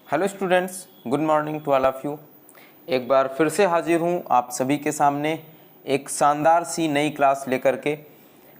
Hello students, good morning to all of you. एक बार फिर से हाजिर हूँ आप सभी के सामने एक शानदार सी नई क्लास लेकर के।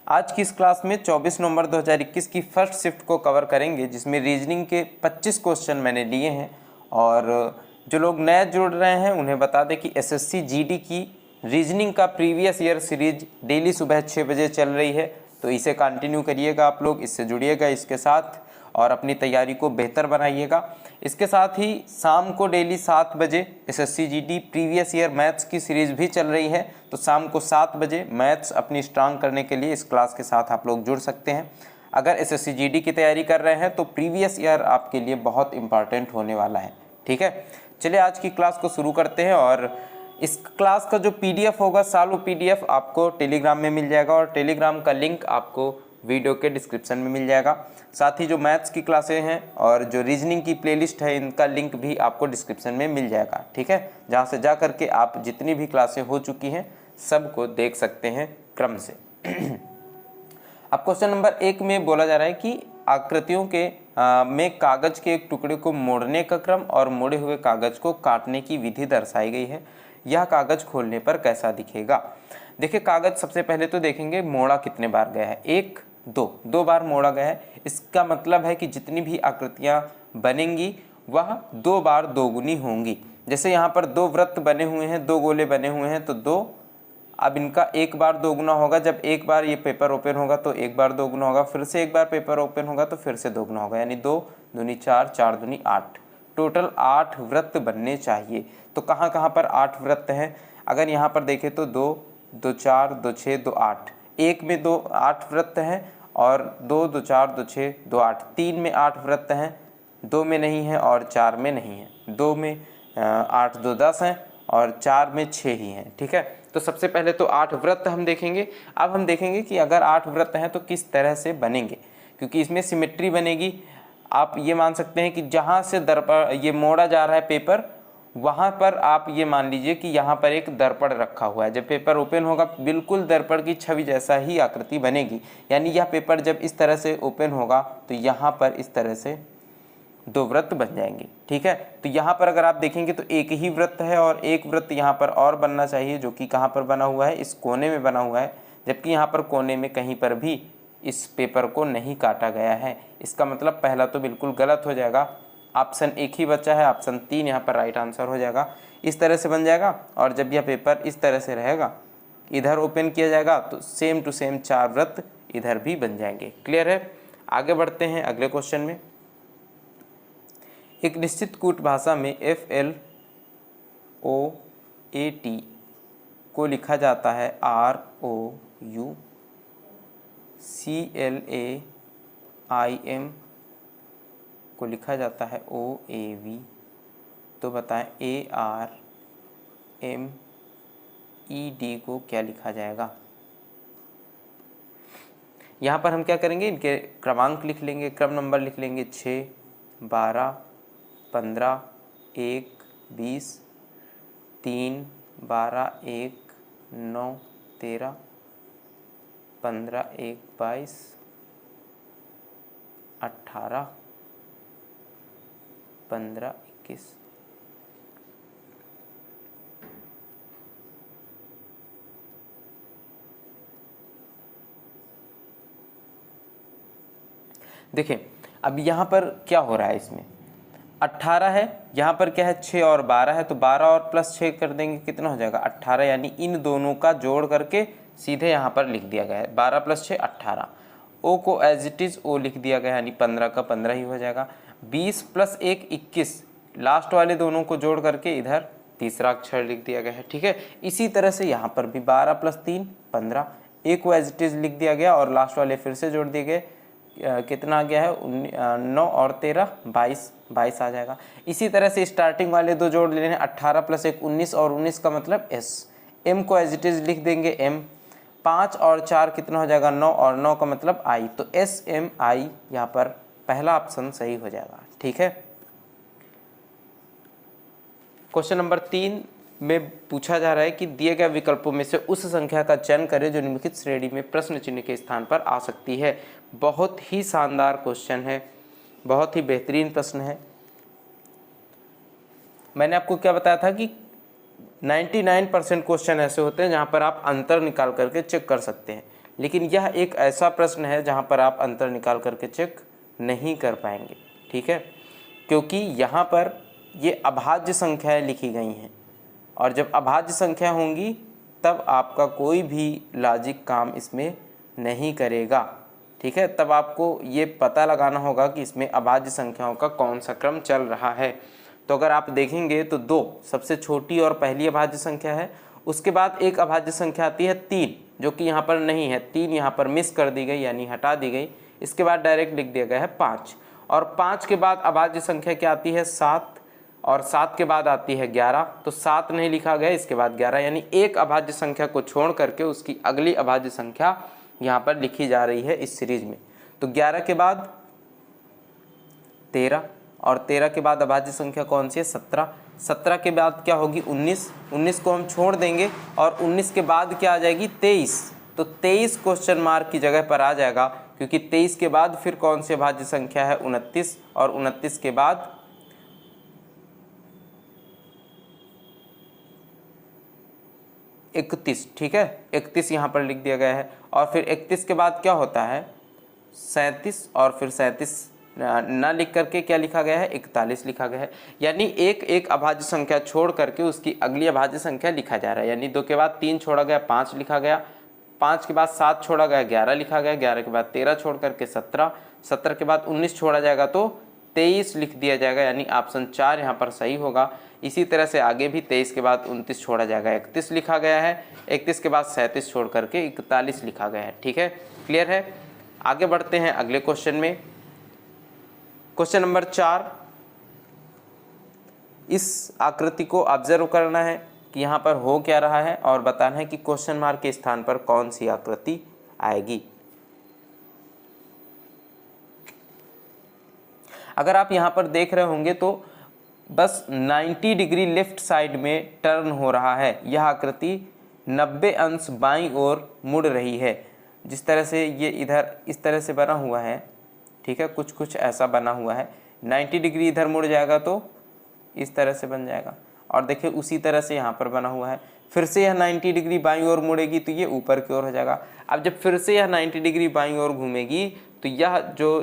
आज की इस क्लास में 24 नवंबर 2021 की फर्स्ट शिफ्ट को कवर करेंगे, जिसमें रीजनिंग के 25 क्वेश्चन मैंने लिए हैं। और जो लोग नए जुड़ रहे हैं उन्हें बता दें कि एसएससी जीडी की रीजनिंग का प्रीवियस ईयर सीरीज डेली सुबह 6 बजे चल रही है, तो इसे कंटिन्यू करिएगा। आप लोग इससे जुड़िएगा इसके साथ और अपनी तैयारी को बेहतर बनाइएगा। इसके साथ ही शाम को डेली 7 बजे SSC GD previous year maths की सीरीज़ भी चल रही है, तो शाम को 7 बजे मैथ्स अपनी स्ट्रांग करने के लिए इस क्लास के साथ आप लोग जुड़ सकते हैं। अगर एसएससी जीडी की तैयारी कर रहे हैं तो प्रीवियस ईयर आपके लिए बहुत इंपॉर्टेंट होने वाला है। ठीक है, चलिए आज की क्लास को शुरू करते हैं। और इस क्लास का जो पीडीएफ होगा, सालों पीडीएफ आपको टेलीग्राम में मिल जाएगा और टेलीग्राम का लिंक आपको वीडियो के डिस्क्रिप्शन में मिल जाएगा। साथ ही जो मैथ्स की क्लासें हैं और जो रीजनिंग की प्लेलिस्ट है, इनका लिंक भी आपको डिस्क्रिप्शन में मिल जाएगा। ठीक है, जहाँ से जा करके आप जितनी भी क्लासें हो चुकी हैं सबको देख सकते हैं क्रम से। अब क्वेश्चन नंबर 1 में बोला जा रहा है कि आकृतियों के में कागज के एक टुकड़े को मोड़ने का क्रम और मोड़े हुए कागज को काटने की विधि दर्शाई गई है। यह कागज खोलने पर कैसा दिखेगा। देखिए, कागज सबसे पहले तो देखेंगे मोड़ा कितने बार गया है। 1 2 बार मोड़ा गया है। इसका मतलब है कि जितनी भी आकृतियां बनेंगी वह 2 बार दोगुनी होंगी। जैसे यहाँ पर 2 वृत्त बने हुए हैं, 2 गोले बने हुए हैं, तो 2, अब इनका 1 बार दोगुना होगा। जब एक बार ये पेपर ओपन होगा तो 1 बार दोगुना होगा, फिर से 1 बार पेपर ओपन होगा तो फिर से दोगुना होगा, यानी 2 दूनी 4, 4 दूनी 8, टोटल 8 वृत्त बनने चाहिए। तो कहाँ कहाँ पर 8 वृत्त हैं, अगर यहाँ पर देखें तो 2 2 4 2 6 2 8, एक में 2 8 वृत्त हैं और 2 2 4 2 6 2 8, 3 में 8 वृत्त हैं, 2 में नहीं है और 4 में नहीं है। 2 में 8 2 10 हैं और 4 में 6 ही हैं। ठीक है, तो सबसे पहले तो 8 वृत्त हम देखेंगे। अब हम देखेंगे कि अगर 8 वृत्त हैं तो किस तरह से बनेंगे, क्योंकि इसमें सिमेट्री बनेगी। आप ये मान सकते हैं कि जहाँ से दर्पण ये मोड़ा जा रहा है पेपर, वहाँ पर आप ये मान लीजिए कि यहाँ पर एक दर्पण रखा हुआ है। जब पेपर ओपन होगा बिल्कुल दर्पण की छवि जैसा ही आकृति बनेगी, यानी यह पेपर जब इस तरह से ओपन होगा तो यहाँ पर इस तरह से 2 वृत्त बन जाएंगे। ठीक है, तो यहाँ पर अगर आप देखेंगे तो एक ही वृत्त है और एक वृत्त यहाँ पर और बनना चाहिए, जो कि कहाँ पर बना हुआ है, इस कोने में बना हुआ है, जबकि यहाँ पर कोने में कहीं पर भी इस पेपर को नहीं काटा गया है। इसका मतलब पहला तो बिल्कुल गलत हो जाएगा। ऑप्शन 1 ही बचा है, ऑप्शन 3 यहाँ पर राइट आंसर हो जाएगा। इस तरह से बन जाएगा और जब यह पेपर इस तरह से रहेगा, इधर ओपन किया जाएगा तो सेम टू सेम 4 वृत्त इधर भी बन जाएंगे। क्लियर है, आगे बढ़ते हैं अगले क्वेश्चन में। एक निश्चित कूट भाषा में FLOAT को लिखा जाता है ROUCLAIM को लिखा जाता है OAV। तो बताएं ARMED को क्या लिखा जाएगा। यहाँ पर हम क्या करेंगे, इनके क्रमांक लिख लेंगे, क्रम नंबर लिख लेंगे। 6 12 15 1 20, 3 12 1 9 13, 15 1 22, 18 15 21। देखें, अब यहाँ पर क्या हो रहा है, इसमें 18 है, यहाँ पर क्या है 6 और 12 है, तो 12 और प्लस 6 कर देंगे, कितना हो जाएगा 18, यानी इन दोनों का जोड़ करके सीधे यहाँ पर लिख दिया गया है। 12 + 6 18। ओ को एज इट इज़ ओ लिख दिया गया, यानी 15 का 15 ही हो जाएगा। 20 + 1 21, लास्ट वाले दोनों को जोड़ करके इधर तीसरा अक्षर लिख दिया गया है। ठीक है, इसी तरह से यहाँ पर भी 12 + 3 15, ए को एज इट इज़ लिख दिया गया और लास्ट वाले फिर से जोड़ दिए गए। कितना आ गया है 9 और 13 22 आ जाएगा। इसी तरह से स्टार्टिंग वाले 2 जोड़ लेने, 18 + 1 19 और 19 का मतलब S। M को एज इट इज़ लिख देंगे M। 5 और 4 कितना हो जाएगा 9 और 9 का मतलब I, तो SMI यहाँ पर पहला ऑप्शन सही हो जाएगा। ठीक है, क्वेश्चन नंबर 3 में पूछा जा रहा है कि दिए गए विकल्पों में से उस संख्या का चयन करें जो निम्नलिखित श्रेणी में प्रश्न चिन्ह के स्थान पर आ सकती है। बहुत ही शानदार क्वेश्चन है, बहुत ही बेहतरीन प्रश्न है। मैंने आपको क्या बताया था कि 99% क्वेश्चन ऐसे होते हैं जहाँ पर आप अंतर निकाल करके चेक कर सकते हैं, लेकिन यह एक ऐसा प्रश्न है जहाँ पर आप अंतर निकाल करके चेक नहीं कर पाएंगे। ठीक है, क्योंकि यहाँ पर ये अभाज्य संख्याएं लिखी गई हैं, और जब अभाज्य संख्या होंगी तब आपका कोई भी लॉजिक काम इसमें नहीं करेगा। ठीक है, तब आपको ये पता लगाना होगा कि इसमें अभाज्य संख्याओं का कौन सा क्रम चल रहा है। तो अगर आप देखेंगे तो 2 सबसे छोटी और पहली अभाज्य संख्या है, उसके बाद एक अभाज्य संख्या आती है 3, जो कि यहाँ पर नहीं है, 3 यहाँ पर मिस कर दी गई यानी हटा दी गई। इसके बाद डायरेक्ट लिख दिया गया है 5, और 5 के बाद अभाज्य संख्या क्या आती है 7, और 7 के बाद आती है 11, तो 7 नहीं लिखा गया, इसके बाद 11, यानी एक अभाज्य संख्या को छोड़ करके उसकी अगली अभाज्य संख्या यहाँ पर लिखी जा रही है इस सीरीज में। तो 11 के बाद 13, और 13 के बाद अभाज्य संख्या कौन सी है 17, 17 के बाद क्या होगी 19, 19 को हम छोड़ देंगे और 19 के बाद क्या आ जाएगी 23, तो 23 क्वेश्चन मार्क की जगह पर आ जाएगा, क्योंकि 23 के बाद फिर कौन सी अभाज्य संख्या है 29, और 29 के बाद 31। ठीक है, 31 यहाँ पर लिख दिया गया है, और फिर 31 के बाद क्या होता है 37, और फिर 37 ना लिख करके क्या लिखा गया है 41 लिखा गया है, यानी एक एक अभाज्य संख्या छोड़ करके उसकी अगली अभाज्य संख्या लिखा जा रहा है। यानी 2 के बाद 3 छोड़ा गया 5 लिखा गया, 5 के बाद 7 छोड़ा गया 11 लिखा गया, 11 के बाद 13 छोड़ करके 17, 17 के बाद 19 छोड़ा जाएगा तो 23 लिख दिया जाएगा, यानी ऑप्शन 4 यहाँ पर सही होगा। इसी तरह से आगे भी 23 के बाद 29 छोड़ा जाएगा 31 लिखा गया है, 31 के बाद 37 छोड़ करके 41 लिखा गया है। ठीक है, क्लियर है। आगे बढ़ते हैं अगले क्वेश्चन में। क्वेश्चन नंबर 4, इस आकृति को ऑब्जर्व करना है कि यहाँ पर हो क्या रहा है, और बताना है कि क्वेश्चन मार्क के स्थान पर कौन सी आकृति आएगी। अगर आप यहाँ पर देख रहे होंगे तो बस 90 डिग्री लेफ्ट साइड में टर्न हो रहा है, यह आकृति 90 अंश बाईं ओर मुड़ रही है। जिस तरह से ये इधर इस तरह से बना हुआ है, ठीक है, कुछ कुछ ऐसा बना हुआ है, 90 डिग्री इधर मुड़ जाएगा तो इस तरह से बन जाएगा, और देखिए उसी तरह से यहाँ पर बना हुआ है, फिर से यह 90 डिग्री बाईं ओर मुड़ेगी तो ये ऊपर की ओर हो जाएगा। अब जब फिर से यह 90 डिग्री बाईं ओर घूमेगी तो यह जो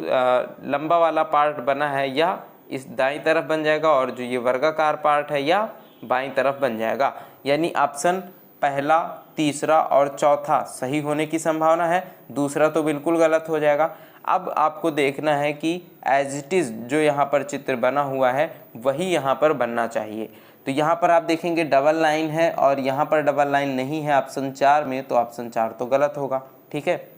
लंबा वाला पार्ट बना है यह इस दाईं तरफ बन जाएगा, और जो ये वर्गाकार पार्ट है यह बाईं तरफ बन जाएगा। यानी ऑप्शन पहला, तीसरा और चौथा सही होने की संभावना है, दूसरा तो बिल्कुल गलत हो जाएगा। अब आपको देखना है कि एज इट इज़ जो यहाँ पर चित्र बना हुआ है वही यहाँ पर बनना चाहिए। तो यहाँ पर आप देखेंगे डबल लाइन है और यहाँ पर डबल लाइन नहीं है ऑप्शन 4 में, तो ऑप्शन 4 तो गलत होगा। ठीक है,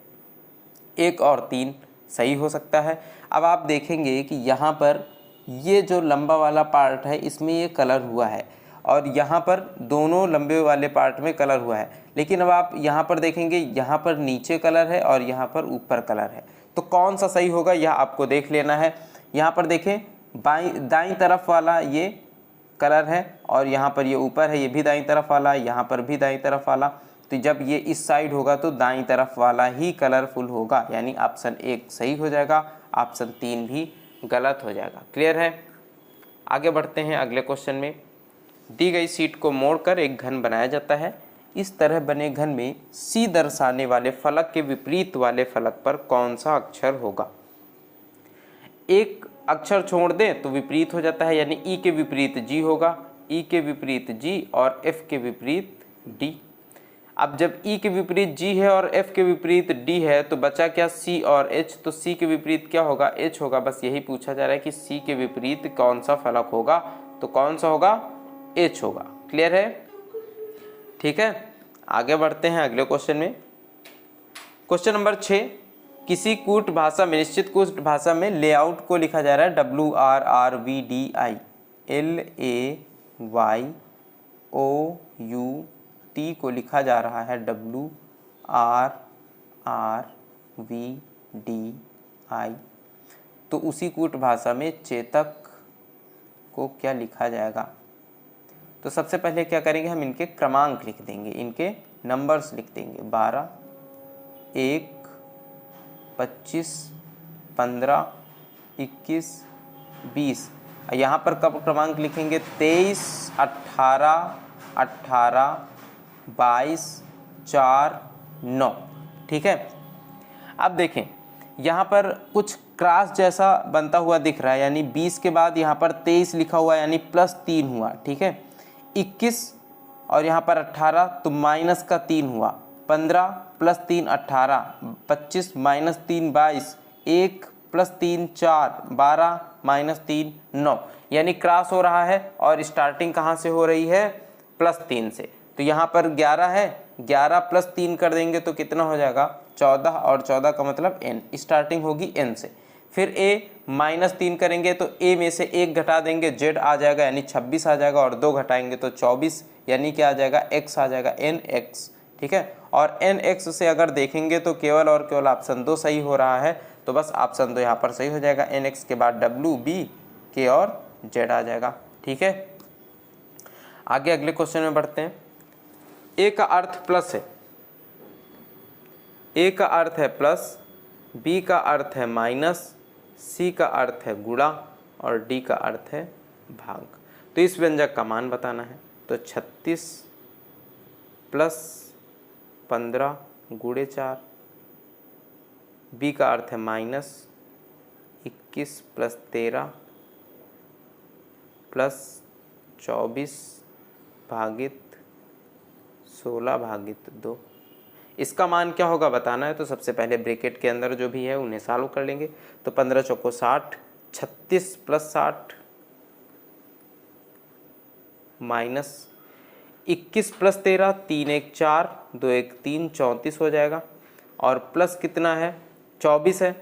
1 और 3 सही हो सकता है। अब आप देखेंगे कि यहाँ पर ये जो लंबा वाला पार्ट है इसमें ये कलर हुआ है, और यहाँ पर दोनों लंबे वाले पार्ट में कलर हुआ है, लेकिन अब आप यहाँ पर देखेंगे यहाँ पर नीचे कलर है और यहाँ पर ऊपर कलर है, तो कौन सा सही होगा यह आपको देख लेना है। यहाँ पर देखें दाईं तरफ वाला ये कलर है, और यहाँ पर ये ऊपर है, ये भी दाईं तरफ वाला, यहाँ पर भी दाईं तरफ वाला, तो जब ये इस साइड होगा तो दाईं तरफ वाला ही कलरफुल होगा, यानी ऑप्शन 1 सही हो जाएगा, ऑप्शन 3 भी गलत हो जाएगा। क्लियर है। आगे बढ़ते हैं अगले क्वेश्चन में। दी गई शीट को मोड़कर एक घन बनाया जाता है। इस तरह बने घन में सी दर्शाने वाले फलक के विपरीत वाले फलक पर कौन सा अक्षर होगा। एक अक्षर छोड़ दें तो विपरीत हो जाता है, यानी ई के विपरीत जी होगा, ई के विपरीत जी और एफ के विपरीत डी। अब जब ई के विपरीत जी है और एफ के विपरीत डी है तो बचा क्या सी और एच, तो सी के विपरीत क्या होगा एच होगा। बस यही पूछा जा रहा है कि सी के विपरीत कौन सा फलक होगा, तो कौन सा होगा एच होगा। क्लियर है। ठीक है, आगे बढ़ते हैं अगले क्वेश्चन में। क्वेश्चन नंबर 6, किसी कूट भाषा में निश्चित कूट भाषा में लेआउट को लिखा जा रहा है WRRVDI, LAYOUT को लिखा जा रहा है WRRVDI, तो उसी कूट भाषा में चेतक को क्या लिखा जाएगा। तो सबसे पहले क्या करेंगे, हम इनके क्रमांक लिख देंगे, इनके नंबर्स लिख देंगे 12, 1, 25, 15, 21, 20। यहाँ पर कब क्रमांक लिखेंगे 23, 18, 18, 22, 4, 9। ठीक है, अब देखें यहाँ पर कुछ क्रॉस जैसा बनता हुआ दिख रहा है, यानी 20 के बाद यहाँ पर 23 लिखा हुआ है, यानी +3 हुआ। ठीक है, 21 और यहाँ पर 18 तो माइनस का 3 हुआ, 15 + 3 18, 25 - 3 22, 1 + 3 4, 12 - 3 9, यानी क्रॉस हो रहा है और स्टार्टिंग कहाँ से हो रही है, +3 से। तो यहाँ पर 11 है, 11 + 3 कर देंगे तो कितना हो जाएगा 14, और 14 का मतलब n, स्टार्टिंग होगी n से। फिर a -3 करेंगे तो a में से 1 घटा देंगे, z आ जाएगा यानी 26 आ जाएगा, और 2 घटाएंगे तो 24, यानी क्या आ जाएगा x आ जाएगा nx। ठीक है, और nx से अगर देखेंगे तो केवल और केवल ऑप्शन 2 सही हो रहा है, तो बस ऑप्शन 2 यहाँ पर सही हो जाएगा। nx के बाद w, b, k और z आ जाएगा। ठीक है, आगे अगले क्वेश्चन में बढ़ते हैं। a का अर्थ प्लस है, a का अर्थ है प्लस, b का अर्थ है माइनस, c का अर्थ है गुणा और d का अर्थ है भाग। तो इस व्यंजक का मान बताना है। तो 36 + 15 × 4, b का अर्थ है माइनस, 21 + 13 + 24 भागित 16/2। इसका मान क्या होगा बताना है। तो सबसे पहले ब्रैकेट के अंदर जो भी है उन्हें सॉल्व कर लेंगे। तो 15 चौको 60, 36 + 60 माइनस 21 + 13, 3 1 4, 2 1 3, 34 हो जाएगा, और प्लस कितना है 24 है,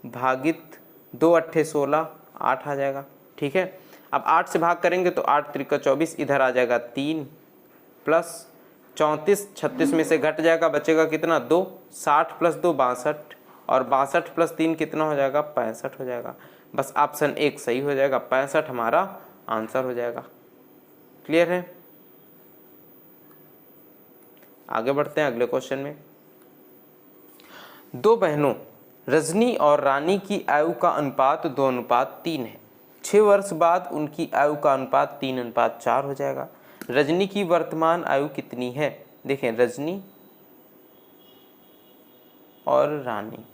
भागित 2 8 16, 8 आ जाएगा। ठीक है, अब 8 से भाग करेंगे तो 8 त्रिका 24, इधर आ जाएगा 3 प्लस 34, 36 में से घट जाएगा, बचेगा कितना 2, 60 + 2 62, और 62 + 3 कितना हो जाएगा 65 हो जाएगा। बस ऑप्शन 1 सही हो जाएगा, 65 हमारा आंसर हो जाएगा। क्लियर है, आगे बढ़ते हैं अगले क्वेश्चन में। दो बहनों रजनी और रानी की आयु का अनुपात 2:3 है। 6 वर्ष बाद उनकी आयु का अनुपात 3:4 हो जाएगा। रजनी की वर्तमान आयु कितनी है। देखें, रजनी और रानी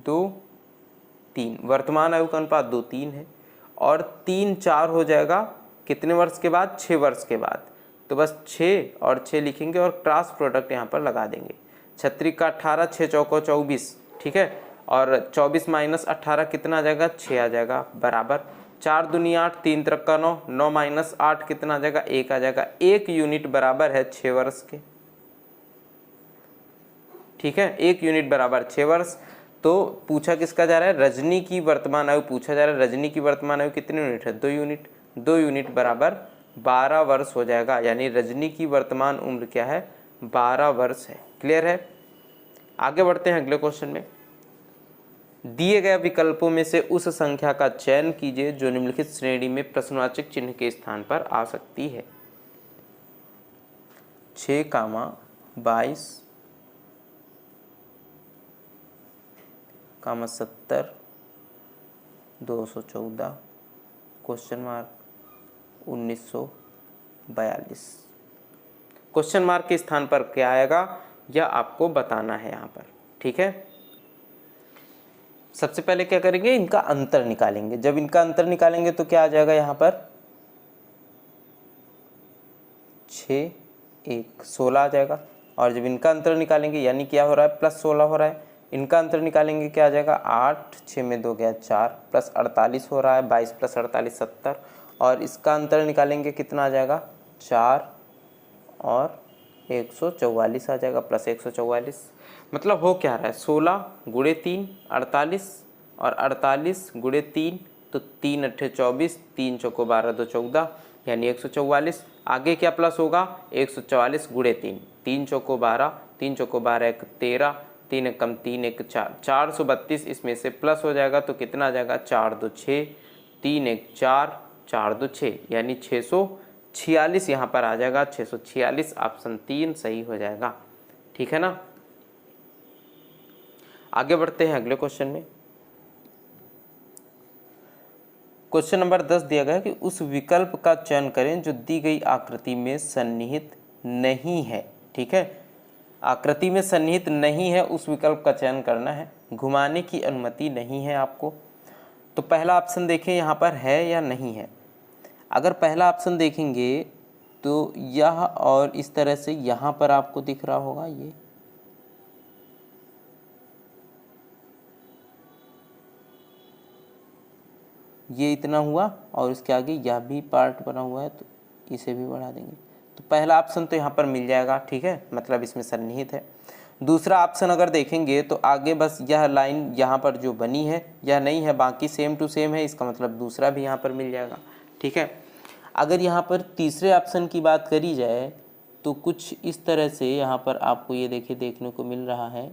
2:3, वर्तमान आयु का अनुपात 2:3 है, और 3:4 हो जाएगा कितने वर्ष के बाद, 6 वर्ष के बाद। तो बस 6 और 6 लिखेंगे और क्रॉस प्रोडक्ट यहाँ पर लगा देंगे। 36 का 18, 6 चौको 24, ठीक है, और 24 - 18 कितना आ जाएगा 6 आ जाएगा, बराबर 4 दूनी 8, 3 त्रिका 9, 9 - 8 कितना आ जाएगा 1 आ जाएगा। 1 यूनिट बराबर है 6 वर्ष के। ठीक है, 1 यूनिट बराबर 6 वर्ष। तो पूछा किसका जा रहा है, रजनी की वर्तमान आयु पूछा जा रहा है। रजनी की वर्तमान आयु कितनी यूनिट है, 2 यूनिट। 2 यूनिट बराबर 12 वर्ष हो जाएगा, यानी रजनी की वर्तमान उम्र क्या है 12 वर्ष है। क्लियर है, आगे बढ़ते हैं अगले क्वेश्चन में। दिए गए विकल्पों में से उस संख्या का चयन कीजिए जो निम्नलिखित श्रेणी में प्रश्नवाचक चिन्ह के स्थान पर आ सकती है। 6, 22, 70, 214, क्वेश्चन मार्क 1942। क्वेश्चन मार्क के स्थान पर क्या आएगा यह आपको बताना है यहाँ पर। ठीक है, सबसे पहले क्या करेंगे, इनका अंतर निकालेंगे। जब इनका अंतर निकालेंगे तो क्या आ जाएगा यहाँ पर 6 1 16 आ जाएगा, और जब इनका अंतर निकालेंगे यानी क्या हो रहा है +16 हो रहा है, इनका अंतर निकालेंगे क्या आ जाएगा 8, 6 में 2 गया 4, प्लस 48 हो रहा है, 22 + 48 70, और इसका अंतर निकालेंगे कितना आ जाएगा 4 और 144 आ जाएगा, प्लस 144। मतलब हो क्या रहा है 16 × 3 48, और 48 × 3 तो 3 8 24, 3 चौको 12, 2 14, यानी 144। आगे क्या प्लस होगा 144 × 3, 3 चौको 12, 3 चौको 12 1 13, 3 एकम 3 1 4, 432 इसमें से प्लस हो जाएगा तो कितना आ जाएगा 4 2 6, 3 1 4, 4 2 6, यानी 646 यहाँ पर आ जाएगा। 646 ऑप्शन 3 सही हो जाएगा। ठीक है ना, आगे बढ़ते हैं अगले क्वेश्चन में। क्वेश्चन नंबर 10 दिया गया है कि उस विकल्प का चयन करें जो दी गई आकृति में सन्निहित नहीं है। ठीक है, आकृति में सन्निहित नहीं है, उस विकल्प का चयन करना है। घुमाने की अनुमति नहीं है आपको। तो पहला ऑप्शन देखें यहाँ पर है या नहीं है। अगर पहला ऑप्शन देखेंगे तो यह और इस तरह से यहाँ पर आपको दिख रहा होगा, ये इतना हुआ और इसके आगे यह भी पार्ट बना हुआ है, तो इसे भी बढ़ा देंगे तो पहला ऑप्शन तो यहाँ पर मिल जाएगा। ठीक है, मतलब इसमें सन्निहित है। दूसरा ऑप्शन अगर देखेंगे तो आगे बस यह लाइन यहाँ पर जो बनी है यह नहीं है, बाकी सेम टू सेम है, इसका मतलब दूसरा भी यहाँ पर मिल जाएगा। ठीक है, अगर यहाँ पर तीसरे ऑप्शन की बात करी जाए तो कुछ इस तरह से यहाँ पर आपको ये देखने को मिल रहा है।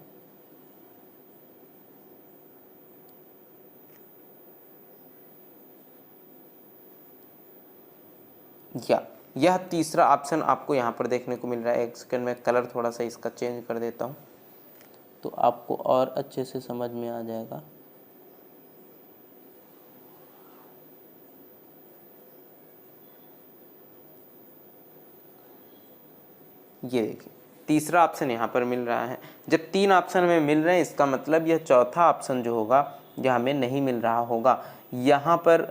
यह तीसरा ऑप्शन आपको यहाँ पर देखने को मिल रहा है। एक सेकंड में कलर थोड़ा सा इसका चेंज कर देता हूँ तो आपको और अच्छे से समझ में आ जाएगा। ये देखिए तीसरा ऑप्शन यहाँ पर मिल रहा है। जब 3 ऑप्शन में मिल रहे हैं इसका मतलब यह चौथा ऑप्शन जो होगा यह हमें नहीं मिल रहा होगा। यहाँ पर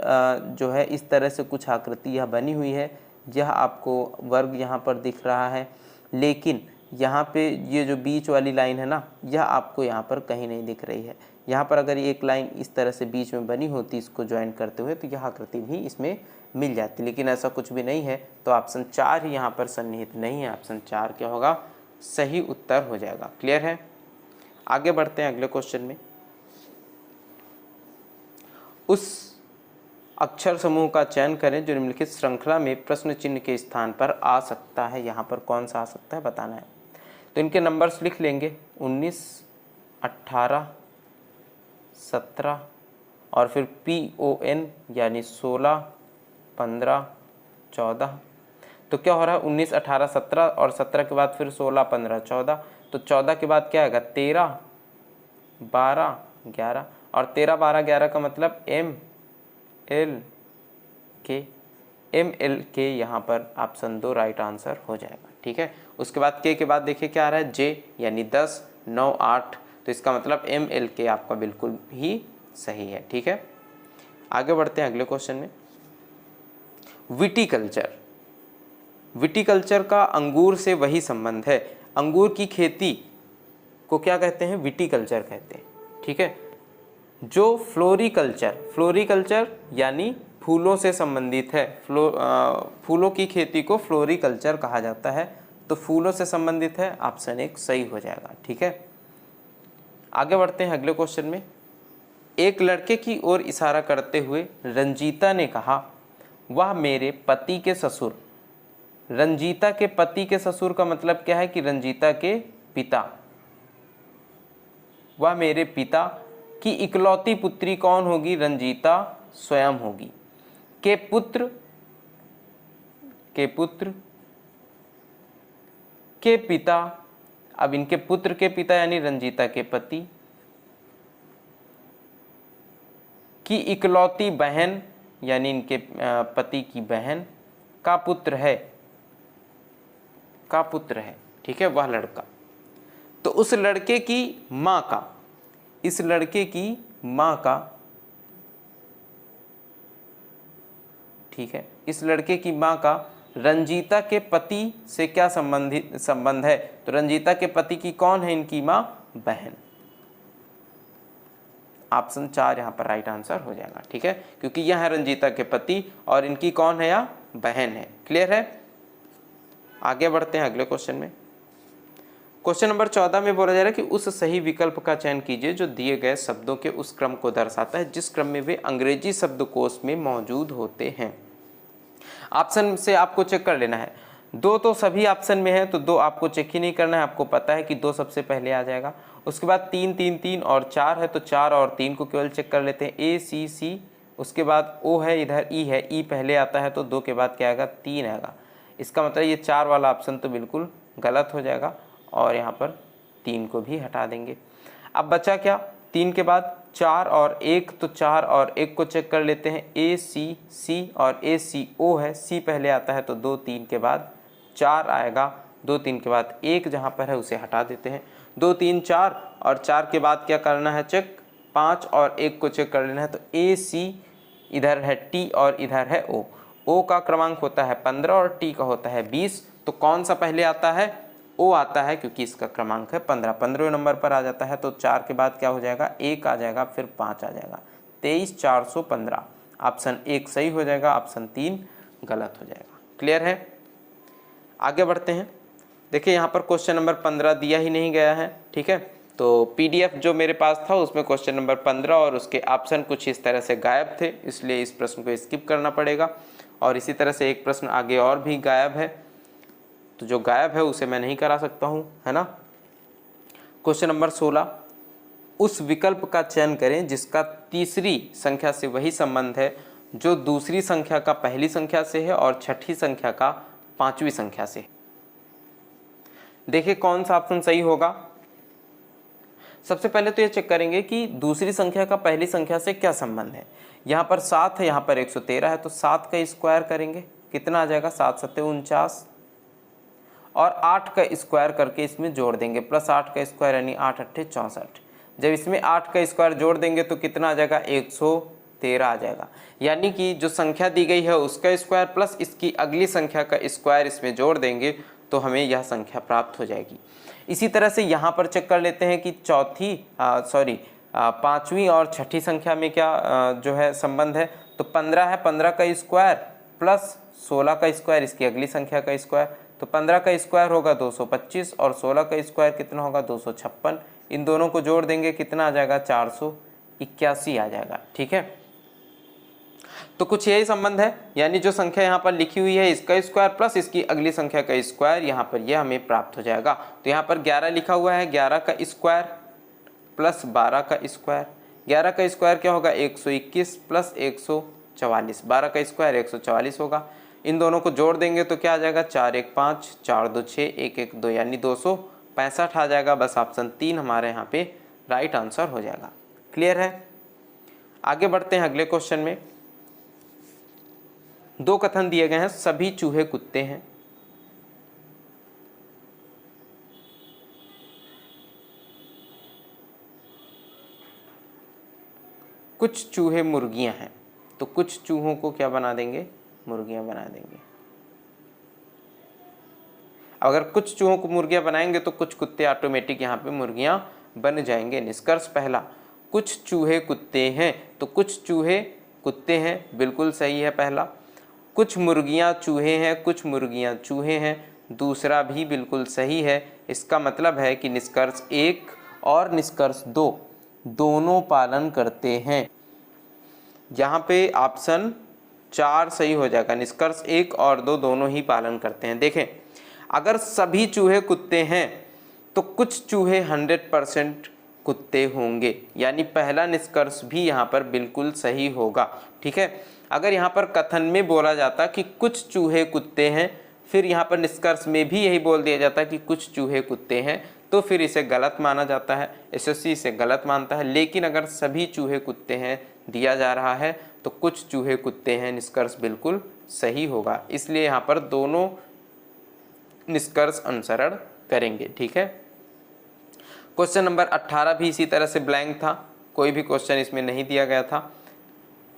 जो है इस तरह से कुछ आकृति यह बनी हुई है, यह आपको वर्ग यहाँ पर दिख रहा है, लेकिन यहाँ पे ये जो बीच वाली लाइन है ना, यह आपको यहाँ पर कहीं नहीं दिख रही है। यहाँ पर अगर एक लाइन इस तरह से बीच में बनी होती इसको ज्वाइन करते हुए तो यह आकृति भी इसमें मिल जाती, लेकिन ऐसा कुछ भी नहीं है। तो ऑप्शन 4 ही यहाँ पर सन्निहित नहीं है। ऑप्शन 4 क्या होगा, सही उत्तर हो जाएगा। क्लियर है, आगे बढ़ते हैं अगले क्वेश्चन में। उस अक्षर समूह का चयन करें जो निम्नलिखित श्रृंखला में प्रश्न चिन्ह के स्थान पर आ सकता है। यहाँ पर कौन सा आ सकता है बताना है। तो इनके नंबर्स लिख लेंगे 19, 18, 17 और फिर PON यानी 16, 15, 14। तो क्या हो रहा है 19, 18, 17 और 17 के बाद फिर 16, 15, 14। तो 14 के बाद क्या आएगा 13, 12, 11 और 13, 12, 11 का मतलब MLK यहाँ पर ऑप्शन 2 राइट आंसर हो जाएगा। ठीक है, उसके बाद के बाद देखिए क्या आ रहा है J यानी 10, 9, 8। तो इसका मतलब MLK आपका बिल्कुल ही सही है। ठीक है, आगे बढ़ते हैं अगले क्वेश्चन में। विटीकल्चर, विटीकल्चर का अंगूर से वही संबंध है। अंगूर की खेती को क्या कहते हैं, विटीकल्चर कहते हैं। ठीक है, जो फ्लोरिकल्चर, फ्लोरिकल्चर यानी फूलों से संबंधित है, फूलों की खेती को फ्लोरिकल्चर कहा जाता है। तो फूलों से संबंधित है, ऑप्शन 1 सही हो जाएगा। ठीक है, आगे बढ़ते हैं अगले क्वेश्चन में। एक लड़के की ओर इशारा करते हुए रंजीता ने कहा, वह मेरे पति के ससुर। रंजीता के पति के ससुर का मतलब क्या है कि रंजीता के पिता। वह मेरे पिता की इकलौती पुत्री कौन होगी, रंजीता स्वयं होगी। के पुत्र के पिता, अब इनके पुत्र के पिता यानी रंजीता के पति की इकलौती बहन यानी इनके पति की बहन का पुत्र है। ठीक है, वह लड़का। तो उस लड़के की माँ का, इस लड़के की माँ का, ठीक है, इस लड़के की माँ का रंजीता के पति से क्या संबंध है। तो रंजीता के पति की कौन है इनकी माँ, बहन। ऑप्शन 4 यहाँ पर राइट आंसर हो जाएगा। ठीक है, क्योंकि यह है रंजीता के पति और इनकी कौन है, या बहन है। क्लियर है, आगे बढ़ते हैं अगले क्वेश्चन में। क्वेश्चन नंबर 14 में बोला जा रहा है कि उस सही विकल्प का चयन कीजिए जो दिए गए शब्दों के उस क्रम को दर्शाता है जिस क्रम में वे अंग्रेजी शब्दकोश में मौजूद होते हैं। ऑप्शन से आपको चेक कर लेना है। 2 तो सभी ऑप्शन में है तो 2 आपको चेक ही नहीं करना है, आपको पता है कि 2 सबसे पहले आ जाएगा। उसके बाद 3, 3, 3 और 4 है तो 4 और 3 को केवल चेक कर लेते हैं। A, C, C, उसके बाद O है, इधर E है, E पहले आता है तो 2 के बाद क्या आएगा, 3 आएगा। इसका मतलब ये 4 वाला ऑप्शन तो बिल्कुल गलत हो जाएगा और यहाँ पर 3 को भी हटा देंगे। अब बचा क्या 3 के बाद 4 और 1, तो 4 और 1 को चेक कर लेते हैं। ACC और ACO है, C पहले आता है तो 2 3 के बाद 4 आएगा, 2 3 के बाद 1 जहाँ पर है उसे हटा देते हैं। 2 3 4 और 4 के बाद क्या करना है चेक, 5 और 1 को चेक कर लेना है। तो AC इधर है T और इधर है O। O का क्रमांक होता है 15 और T का होता है 20। तो कौन सा पहले आता है, O आता है क्योंकि इसका क्रमांक है 15, 15वें नंबर पर आ जाता है। तो 4 के बाद क्या हो जाएगा, 1 आ जाएगा, फिर 5 आ जाएगा, 23 415। ऑप्शन 1 सही हो जाएगा, ऑप्शन 3 गलत हो जाएगा। क्लियर है, आगे बढ़ते हैं। देखिए यहाँ पर क्वेश्चन नंबर 15 दिया ही नहीं गया है, ठीक है। तो PDF जो मेरे पास था उसमें क्वेश्चन नंबर 15 और उसके ऑप्शन कुछ इस तरह से गायब थे, इसलिए इस प्रश्न को स्किप करना पड़ेगा। और इसी तरह से एक प्रश्न आगे और भी गायब है, तो जो गायब है उसे मैं नहीं करा सकता हूँ, है ना। क्वेश्चन नंबर 16, उस विकल्प का चयन करें जिसका तीसरी संख्या से वही संबंध है जो दूसरी संख्या का पहली संख्या से है और छठी संख्या का पांचवी संख्या से। देखिए कौन सा ऑप्शन सही होगा। सबसे पहले तो ये चेक करेंगे कि दूसरी संख्या का पहली संख्या से क्या संबंध है। यहाँ पर 7 है, यहाँ पर 113 है, तो 7 का स्क्वायर करेंगे, कितना आ जाएगा, 7 7 49, और 8 का स्क्वायर करके इसमें जोड़ देंगे, प्लस 8 का स्क्वायर यानी 8 8 64। जब इसमें 8 का स्क्वायर जोड़ देंगे तो कितना आ जाएगा, 113 आ जाएगा। यानी कि जो संख्या दी गई है उसका स्क्वायर प्लस इसकी अगली संख्या का स्क्वायर इसमें जोड़ देंगे तो हमें यह संख्या प्राप्त हो जाएगी। इसी तरह से यहाँ पर चेक कर लेते हैं कि पांचवी और छठी संख्या में क्या जो है संबंध है। तो 15 है, 15 का स्क्वायर प्लस 16 का स्क्वायर इसकी अगली संख्या का स्क्वायर, तो 15 का स्क्वायर होगा 225 और 16 का स्क्वायर कितना होगा, 256। इन दोनों को जोड़ देंगे, कितना आ जाएगा, 481 आ जाएगा, ठीक है। तो कुछ यही संबंध है, यानी जो संख्या यहाँ पर लिखी हुई है इसका स्क्वायर प्लस इसकी अगली संख्या का स्क्वायर, यहाँ पर यह हमें प्राप्त हो जाएगा। तो यहाँ पर 11 लिखा हुआ है, 11 का स्क्वायर प्लस 12 का स्क्वायर, 11 का स्क्वायर क्या होगा, 121 प्लस 144, 12 का स्क्वायर 144 होगा। इन दोनों को जोड़ देंगे तो क्या आ जाएगा, 4 1 5, 4 2 6, 1 1 2 यानी 265 आ जाएगा। बस ऑप्शन 3 हमारे यहाँ पे राइट आंसर हो जाएगा। क्लियर है, आगे बढ़ते हैं अगले क्वेश्चन में। 2 कथन दिए गए हैं, सभी चूहे कुत्ते हैं। कुछ चूहे मुर्गियां हैं, तो कुछ चूहों को क्या बना देंगे, मुर्गियां बना देंगे। अगर कुछ चूहों को मुर्गियां बनाएंगे तो कुछ कुत्ते ऑटोमेटिक यहाँ पे मुर्गियां बन जाएंगे। निष्कर्ष पहला, कुछ चूहे कुत्ते हैं, तो कुछ चूहे कुत्ते हैं, बिल्कुल सही है पहला। कुछ मुर्गियां चूहे हैं, कुछ मुर्गियां चूहे हैं, दूसरा भी बिल्कुल सही है। इसका मतलब है कि निष्कर्ष 1 और निष्कर्ष 2 दोनों पालन करते हैं। यहाँ पे ऑप्शन 4 सही हो जाएगा, निष्कर्ष 1 और 2 दोनों ही पालन करते हैं। देखें, अगर सभी चूहे कुत्ते हैं तो कुछ चूहे 100% कुत्ते होंगे, यानी पहला निष्कर्ष भी यहाँ पर बिल्कुल सही होगा, ठीक है। अगर यहाँ पर कथन में बोला जाता कि कुछ चूहे कुत्ते हैं, फिर यहाँ पर निष्कर्ष में भी यही बोल दिया जाता कि कुछ चूहे कुत्ते हैं, तो फिर इसे गलत माना जाता है, SSC इसे गलत मानता है। लेकिन अगर सभी चूहे कुत्ते हैं दिया जा रहा है तो कुछ चूहे कुत्ते हैं, निष्कर्ष बिल्कुल सही होगा। इसलिए यहाँ पर दोनों निष्कर्ष अनुसरण करेंगे, ठीक है। क्वेश्चन नंबर 18 भी इसी तरह से ब्लैंक था, कोई भी क्वेश्चन इसमें नहीं दिया गया था,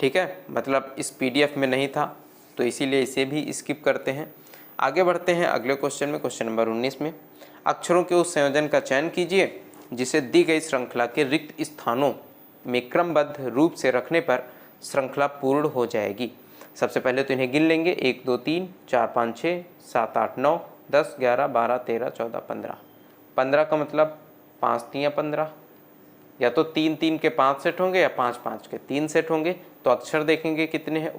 ठीक है, मतलब इस PDF में नहीं था, तो इसीलिए इसे भी स्किप करते हैं। आगे बढ़ते हैं अगले क्वेश्चन में, क्वेश्चन नंबर 19 में। अक्षरों के उस संयोजन का चयन कीजिए जिसे दी गई श्रृंखला के रिक्त स्थानों में क्रमबद्ध रूप से रखने पर श्रृंखला पूर्ण हो जाएगी। सबसे पहले तो इन्हें गिन लेंगे, 1 2 3 4 5 6 7 8 9 10 11 12 13 14 15। 15 का मतलब 5 3 15, या तो 3 3 के 5 सेट होंगे या 5 5 के 3 सेट होंगे। तो अक्षर देखेंगे कितने हैं,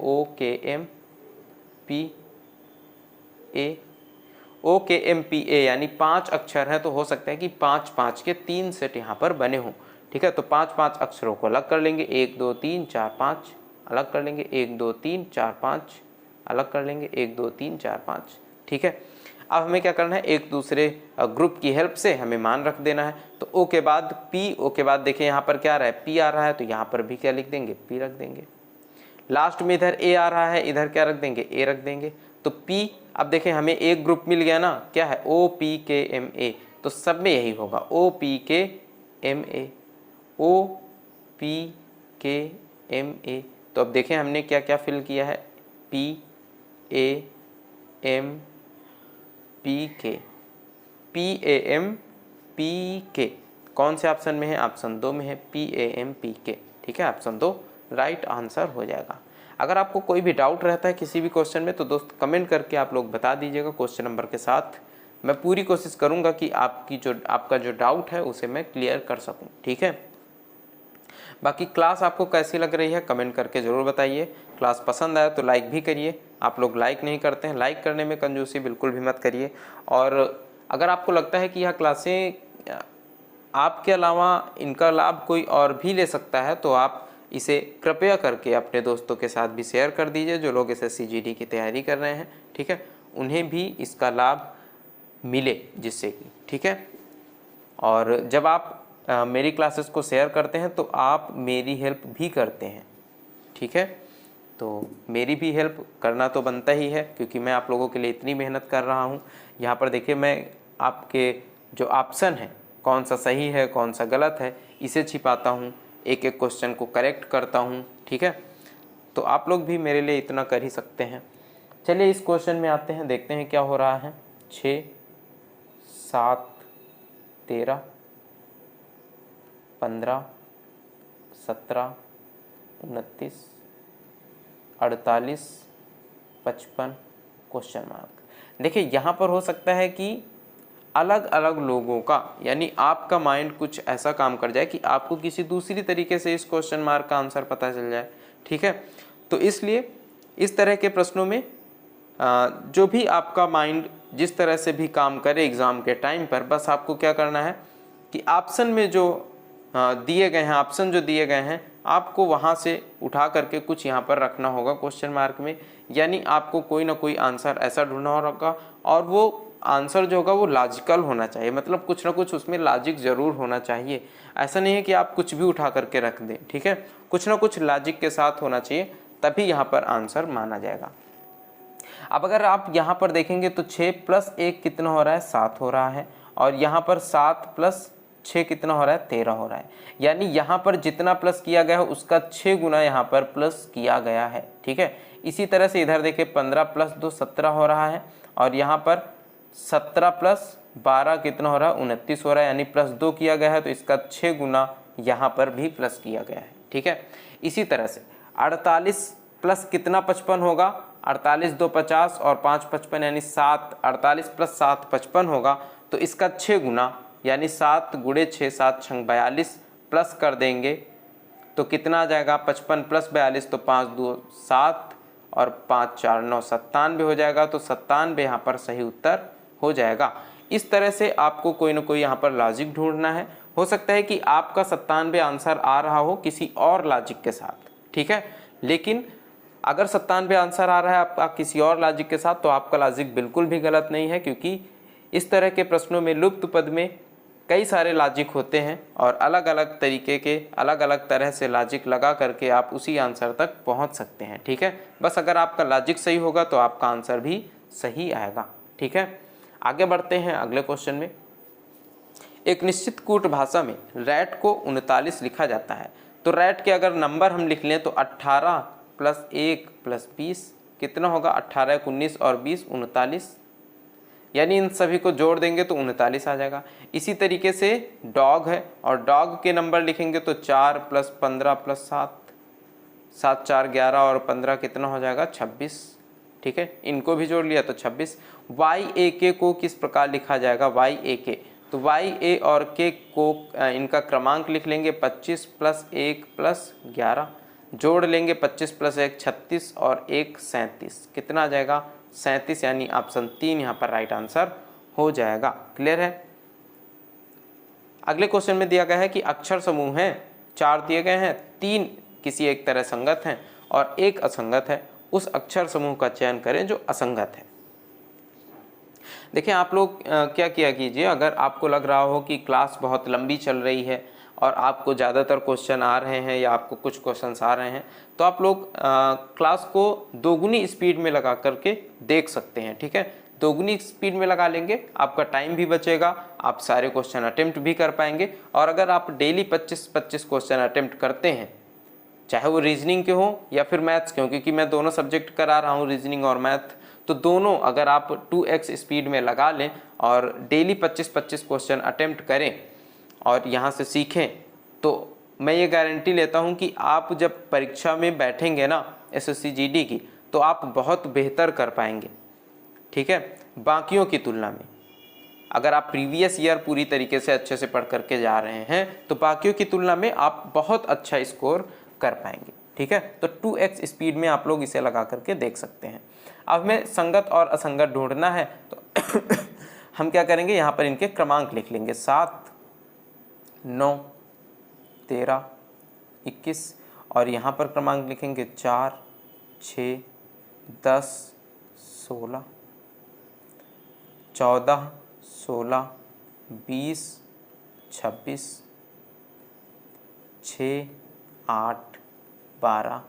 OKMPA यानी 5 अक्षर हैं, तो हो सकता है कि 5 5 के 3 सेट यहाँ पर बने हों, ठीक है। तो 5 5 अक्षरों को अलग कर लेंगे, 1 2 3 4 5 अलग कर लेंगे, 1 2 3 4 5 अलग कर लेंगे, 1 2 3 4 5, ठीक है। अब हमें क्या करना है, एक दूसरे ग्रुप की हेल्प से हमें मान रख देना है। तो ओ के बाद पी, ओ के बाद देखिए यहाँ पर क्या आ रहा है, पी आ रहा है, तो यहाँ पर भी क्या लिख देंगे, पी रख देंगे। लास्ट में इधर ए आ रहा है, इधर क्या रख देंगे, ए रख देंगे। तो पी, अब देखें हमें एक ग्रुप मिल गया ना, क्या है, ओ पी के एम ए, तो सब में यही होगा, ओ पी के एम ए, ओ पी के एम ए। तो अब देखें हमने क्या क्या फिल किया है, पी ए एम पी के, पी ए एम पी के, कौन से ऑप्शन में है, ऑप्शन 2 में है, पी ए एम पी के। ठीक है, ऑप्शन 2 राइट आंसर हो जाएगा। अगर आपको कोई भी डाउट रहता है किसी भी क्वेश्चन में तो दोस्त कमेंट करके आप लोग बता दीजिएगा क्वेश्चन नंबर के साथ। मैं पूरी कोशिश करूंगा कि आपका जो डाउट है उसे मैं क्लियर कर सकूं। ठीक है, बाकी क्लास आपको कैसी लग रही है कमेंट करके ज़रूर बताइए। क्लास पसंद आया तो लाइक भी करिए, आप लोग लाइक नहीं करते हैं, लाइक करने में कंजूसी बिल्कुल भी मत करिए। और अगर आपको लगता है कि यह क्लासें आपके अलावा इनका लाभ कोई और भी ले सकता है तो आप इसे कृपया करके अपने दोस्तों के साथ भी शेयर कर दीजिए, जो लोग SSC GD की तैयारी कर रहे हैं। ठीक है, उन्हें भी इसका लाभ मिले जिससे कि, ठीक है। और जब आप मेरी क्लासेस को शेयर करते हैं तो आप मेरी हेल्प भी करते हैं। ठीक है, तो मेरी भी हेल्प करना तो बनता ही है, क्योंकि मैं आप लोगों के लिए इतनी मेहनत कर रहा हूँ। यहाँ पर देखिए मैं आपके जो ऑप्शन है, कौन सा सही है कौन सा गलत है, इसे छिपाता हूँ, एक एक क्वेश्चन को करेक्ट करता हूँ। ठीक है, तो आप लोग भी मेरे लिए इतना कर ही सकते हैं। चलिए इस क्वेश्चन में आते हैं, देखते हैं क्या हो रहा है। 6 7 13 15 17 29 48 55 क्वेश्चन मार्क। देखिए यहाँ पर हो सकता है कि अलग अलग लोगों का, यानी आपका माइंड कुछ ऐसा काम कर जाए कि आपको किसी दूसरी तरीके से इस क्वेश्चन मार्क का आंसर पता चल जाए। ठीक है, तो इसलिए इस तरह के प्रश्नों में जो भी आपका माइंड जिस तरह से भी काम करे एग्ज़ाम के टाइम पर, बस आपको क्या करना है कि ऑप्शन में जो दिए गए हैं, ऑप्शन जो दिए गए हैं, आपको वहाँ से उठा करके कुछ यहाँ पर रखना होगा क्वेश्चन मार्क में। यानी आपको कोई ना कोई आंसर ऐसा ढूंढना होगा, और वो आंसर जो होगा वो लॉजिकल होना चाहिए, मतलब कुछ ना कुछ उसमें लॉजिक ज़रूर होना चाहिए। ऐसा नहीं है कि आप कुछ भी उठा करके रख दें। ठीक है, कुछ ना कुछ लॉजिक के साथ होना चाहिए, तभी यहाँ पर आंसर माना जाएगा। अब अगर आप यहाँ पर देखेंगे तो 6 + 1 कितना हो रहा है, 7 हो रहा है, और यहाँ पर 7 + 6 कितना हो रहा है, 13 हो रहा है। यानी यहाँ पर जितना प्लस किया गया है उसका 6 गुना यहाँ पर प्लस किया गया है। ठीक है, इसी तरह से इधर देखिए 15 + 2 17 हो रहा है, और यहाँ पर 17 + 12 कितना हो रहा है, 29 हो रहा है। यानी +2 किया गया है तो इसका 6 गुना यहाँ पर भी प्लस किया गया है। ठीक है, इसी तरह से 48 प्लस कितना 55 होगा, 48 2 50 और 5 55, यानी 7, 48 + 7 55 होगा, तो इसका 6 गुना यानी 7 × 6 7 × 42 प्लस कर देंगे तो कितना आ जाएगा, 55 + 42 तो 5 2 7 और 5 4 9 97 हो जाएगा। तो 97 यहाँ पर सही उत्तर हो जाएगा। इस तरह से आपको कोई ना कोई यहाँ पर लॉजिक ढूंढना है। हो सकता है कि आपका 97 आंसर आ रहा हो किसी और लॉजिक के साथ। ठीक है, लेकिन अगर 97 आंसर आ रहा है आपका किसी और लॉजिक के साथ तो आपका लॉजिक बिल्कुल भी गलत नहीं है, क्योंकि इस तरह के प्रश्नों में लुप्त पद में कई सारे लॉजिक होते हैं और अलग अलग तरीके के अलग अलग तरह से लॉजिक लगा करके आप उसी आंसर तक पहुंच सकते हैं। ठीक है, बस अगर आपका लॉजिक सही होगा तो आपका आंसर भी सही आएगा। ठीक है, आगे बढ़ते हैं अगले क्वेश्चन में। एक निश्चित कूट भाषा में रैट को 39 लिखा जाता है, तो रैट के अगर नंबर हम लिख लें तो 18 + 1 + 20 कितना होगा, 18 × 19 और 20 39, यानी इन सभी को जोड़ देंगे तो 39 आ जाएगा। इसी तरीके से डॉग है, और डॉग के नंबर लिखेंगे तो 4 + 15 + 7, 7 4 11 और 15 कितना हो जाएगा, 26। ठीक है, इनको भी जोड़ लिया तो 26। YAK को किस प्रकार लिखा जाएगा, YAK, तो YA और K को इनका क्रमांक लिख लेंगे 25 + 1 + 11, जोड़ लेंगे 25 + 1 36 और 1 37, कितना आ जाएगा, 37, यानी ऑप्शन 3 यहाँ पर राइट आंसर हो जाएगा। क्लियर है। अगले क्वेश्चन में दिया गया है कि अक्षर समूह हैं, 4 दिए गए हैं, 3 किसी एक तरह संगत हैं और 1 असंगत है। उस अक्षर समूह का चयन करें जो असंगत है। देखिए आप लोग क्या किया कीजिए, अगर आपको लग रहा हो कि क्लास बहुत लंबी चल रही है और आपको ज़्यादातर क्वेश्चन आ रहे हैं या आपको कुछ क्वेश्चंस आ रहे हैं, तो आप लोग क्लास को दोगुनी स्पीड में लगा करके देख सकते हैं। ठीक है, दोगुनी स्पीड में लगा लेंगे, आपका टाइम भी बचेगा, आप सारे क्वेश्चन अटेम्प्ट भी कर पाएंगे। और अगर आप डेली 25-25 क्वेश्चन अटेम्प्ट करते हैं, चाहे वो रीजनिंग के हों या फिर मैथ्स के हों, क्योंकि मैं दोनों सब्जेक्ट करा रहा हूँ, रीजनिंग और मैथ, तो दोनों अगर आप 2x स्पीड में लगा लें और डेली 25-25 क्वेश्चन अटेम्प्ट करें और यहाँ से सीखें, तो मैं ये गारंटी लेता हूँ कि आप जब परीक्षा में बैठेंगे ना SSC GD की, तो आप बहुत बेहतर कर पाएंगे। ठीक है, बाकियों की तुलना में अगर आप प्रीवियस ईयर पूरी तरीके से अच्छे से पढ़ करके जा रहे हैं तो बाकियों की तुलना में आप बहुत अच्छा स्कोर कर पाएंगे। ठीक है, तो 2x स्पीड में आप लोग इसे लगा करके देख सकते हैं। अब हमें संगत और असंगत ढूंढना है, तो हम क्या करेंगे, यहाँ पर इनके क्रमांक लिख लेंगे, 7, 9, 13, 21, और यहाँ पर क्रमांक लिखेंगे 4, 6, 10, 16, 14, 16, 20, 26, 6, 8, 12,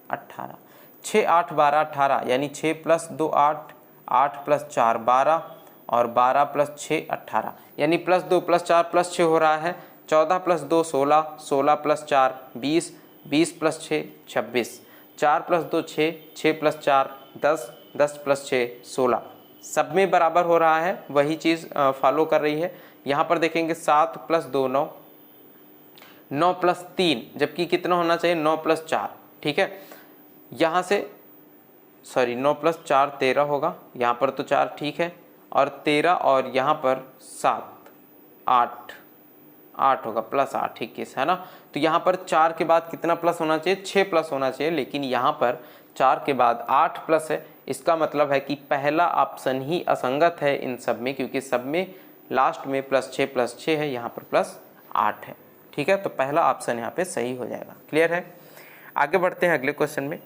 18, 6, 8, 12, 18, यानी 6 + 2 8, 8 + 4 12, और 12 + 6 18, यानी +2 + 4 + 6 हो रहा है। 14 + 2 16, 16 + 4 20, 20 + 6 26, 4 + 2 6, 6 + 4 10, 10 + 6 16, सब में बराबर हो रहा है, वही चीज़ फॉलो कर रही है। यहाँ पर देखेंगे 7 + 2 9, 9 + 3, जबकि कितना होना चाहिए, 9 + 4। ठीक है, यहाँ से 9 + 4 13 होगा, यहाँ पर तो 4 ठीक है, और 13 और यहाँ पर 7 8 8 होगा, +8 21 है ना। तो यहाँ पर 4 के बाद कितना प्लस होना चाहिए, 6 प्लस होना चाहिए, लेकिन यहाँ पर 4 के बाद 8 प्लस है। इसका मतलब है कि पहला ऑप्शन ही असंगत है इन सब में, क्योंकि सब में लास्ट में +6 है, यहाँ पर +8 है। ठीक है, तो पहला ऑप्शन यहाँ पे सही हो जाएगा। क्लियर है, आगे बढ़ते हैं अगले क्वेश्चन में।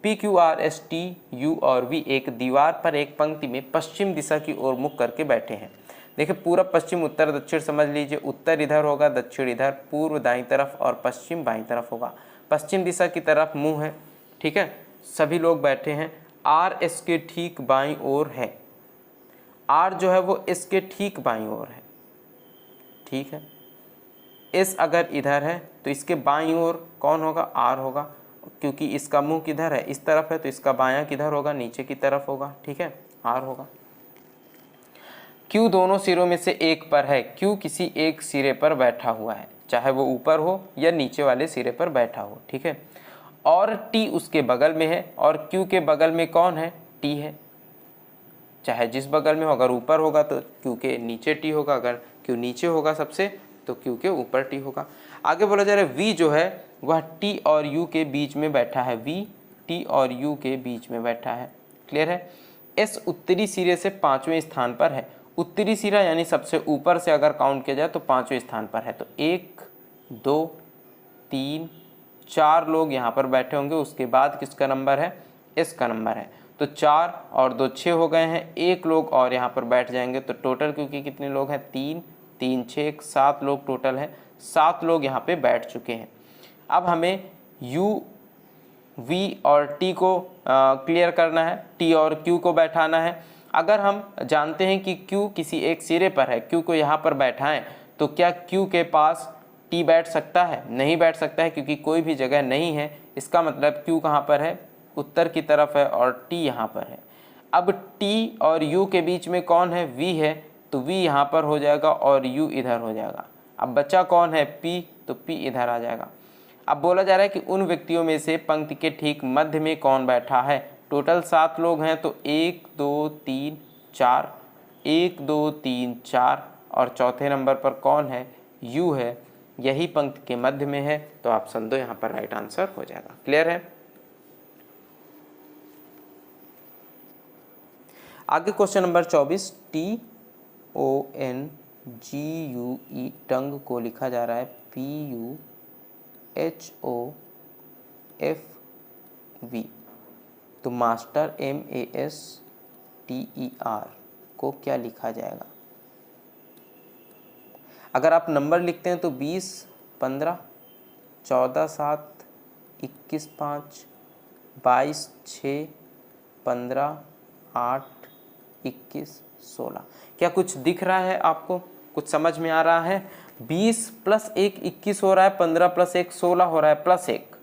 P, Q, R, S, T, U और V एक दीवार पर एक पंक्ति में पश्चिम दिशा की ओर मुख करके बैठे हैं। देखिए पूरा पश्चिम उत्तर दक्षिण समझ लीजिए, उत्तर इधर होगा, दक्षिण इधर, पूर्व दाईं तरफ और पश्चिम बाईं तरफ होगा। पश्चिम दिशा की तरफ मुंह है। ठीक है, सभी लोग बैठे हैं। R S के ठीक बाईं ओर है, R जो है वो S के ठीक बाईं ओर है। ठीक है, S अगर इधर है तो इसके बाईं ओर कौन होगा, R होगा, क्योंकि इसका मुंह किधर है, इस तरफ है, तो इसका बायां किधर होगा, नीचे की तरफ होगा। ठीक है, R होगा। Q दोनों सिरों में से एक पर है, Q किसी एक सिरे पर बैठा हुआ है, चाहे वो ऊपर हो या नीचे वाले सिरे पर बैठा हो। ठीक है, और T उसके बगल में है, और Q के बगल में कौन है, T है, चाहे जिस बगल में हो, अगर ऊपर होगा तो Q के नीचे T होगा, अगर Q नीचे होगा सबसे तो Q के ऊपर T होगा। आगे बोला जा रहा है V जो है वह T और U के बीच में बैठा है, V T और U के बीच में बैठा है। क्लियर है। S उत्तरी सिरे से 5वें स्थान पर है, उत्तरी सिरा यानी सबसे ऊपर से अगर काउंट किया जाए तो 5वें स्थान पर है, तो 1 2 3 4 लोग यहाँ पर बैठे होंगे। उसके बाद किसका नंबर है, S का नंबर है, तो 4 और 2 6 हो गए हैं, 1 लोग और यहाँ पर बैठ जाएंगे, तो टोटल क्योंकि कितने लोग हैं, 3 3 6 7 लोग टोटल हैं, 7 लोग यहाँ पे बैठ चुके हैं। अब हमें U V और T को क्लियर करना है, T और Q को बैठाना है। अगर हम जानते हैं कि Q किसी एक सिरे पर है, Q को यहाँ पर बैठाएं, तो क्या Q के पास T बैठ सकता है, नहीं बैठ सकता है, क्योंकि कोई भी जगह नहीं है। इसका मतलब Q कहाँ पर है, उत्तर की तरफ है, और T यहाँ पर है। अब T और U के बीच में कौन है, V है, तो V यहाँ पर हो जाएगा और U इधर हो जाएगा। अब बचा कौन है, P, तो P इधर आ जाएगा। अब बोला जा रहा है कि उन व्यक्तियों में से पंक्ति के ठीक मध्य में कौन बैठा है। टोटल 7 लोग हैं, तो 1 2 3 4, 1 2 3 4, और चौथे नंबर पर कौन है, U है, यही पंक्ति के मध्य में है, तो ऑप्शन 2 यहाँ पर राइट आंसर हो जाएगा। क्लियर है। आगे क्वेश्चन नंबर 24, TONGUE टंग को लिखा जा रहा है PUHOFV, तो मास्टर MASTER को क्या लिखा जाएगा? अगर आप नंबर लिखते हैं तो 20, 15, 14, 7, 21, 5, 22, 6, 15, 8, 21, 16। क्या कुछ दिख रहा है आपको? कुछ समझ में आ रहा है? 20 + 1 21 हो रहा है, 15 + 1 16 हो रहा है, +1